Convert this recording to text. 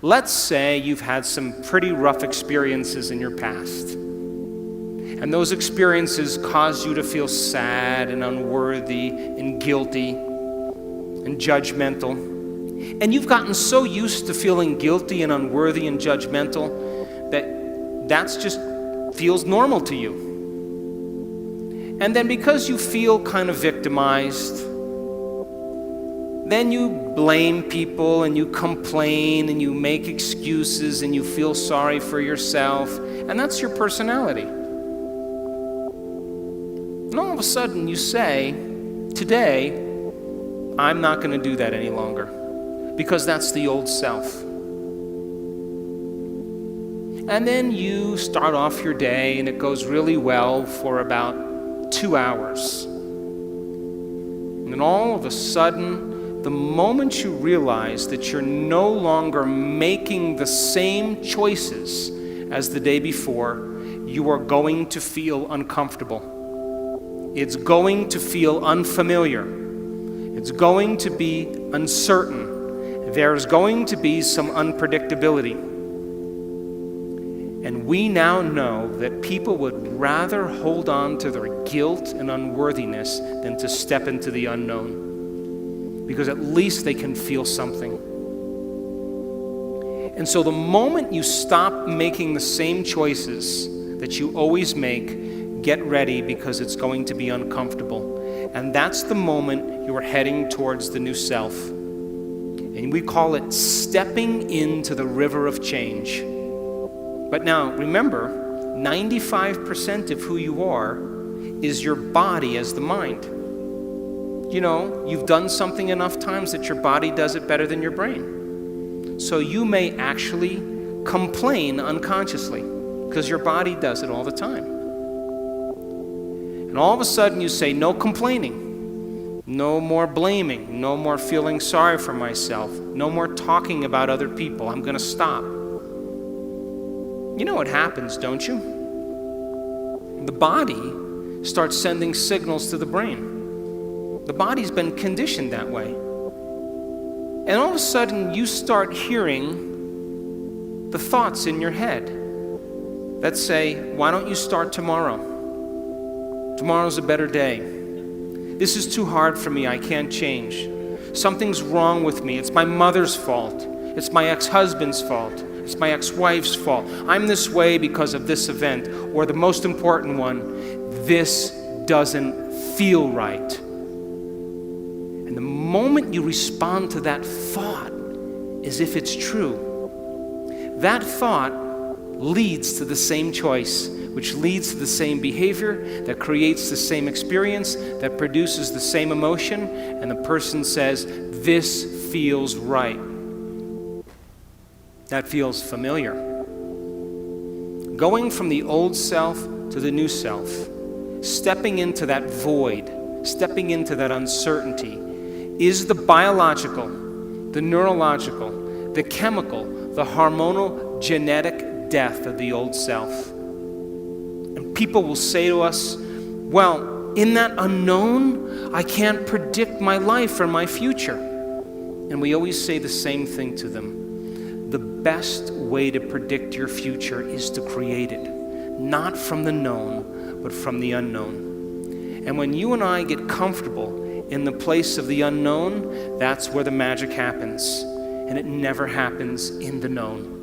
Let's say you've had some pretty rough experiences in your past, and those experiences cause you to feel sad and unworthy and guilty and judgmental. And you've gotten so used to feeling guilty and unworthy and judgmental that just feels normal to you. And then because you feel kind of victimized, then you blame people and you complain and you make excuses and you feel sorry for yourself, and that's your personality. And all of a sudden you say, today, I'm not going to do that any longer, because that's the old self. And then you start off your day and it goes really well for about 2 hours. And then all of a sudden, the moment you realize that you're no longer making the same choices as the day before, you are going to feel uncomfortable. It's going to feel unfamiliar. It's going to be uncertain. There's going to be some unpredictability. And we now know that people would rather hold on to their guilt and unworthiness than to step into the unknown, because at least they can feel something. And so the moment you stop making the same choices that you always make, get ready, because it's going to be uncomfortable. And that's the moment you're heading towards the new self. And we call it stepping into the river of change. But now, remember, 95% of who you are is your body as the mind. You know, you've done something enough times that your body does it better than your brain. So you may actually complain unconsciously because your body does it all the time. And all of a sudden you say, no complaining, no more blaming, no more feeling sorry for myself, no more talking about other people. I'm going to stop. You know what happens, don't you? The body starts sending signals to the brain. The body's been conditioned that way. And all of a sudden, you start hearing the thoughts in your head that say, why don't you start tomorrow? Tomorrow's a better day. This is too hard for me, I can't change. Something's wrong with me. It's my mother's fault. It's my ex-husband's fault. It's my ex-wife's fault. I'm this way because of this event. Or the most important one, this doesn't feel right. And the moment you respond to that thought as if it's true, that thought leads to the same choice, which leads to the same behavior, that creates the same experience, that produces the same emotion, and the person says, this feels right. That feels familiar. Going from the old self to the new self, stepping into that void, stepping into that uncertainty, is the biological, the neurological, the chemical, the hormonal, genetic death of the old self. And people will say to us, well, in that unknown, I can't predict my life or my future. And we always say the same thing to them. The best way to predict your future is to create it, not from the known, but from the unknown. And when you and I get comfortable in the place of the unknown, that's where the magic happens. And it never happens in the known.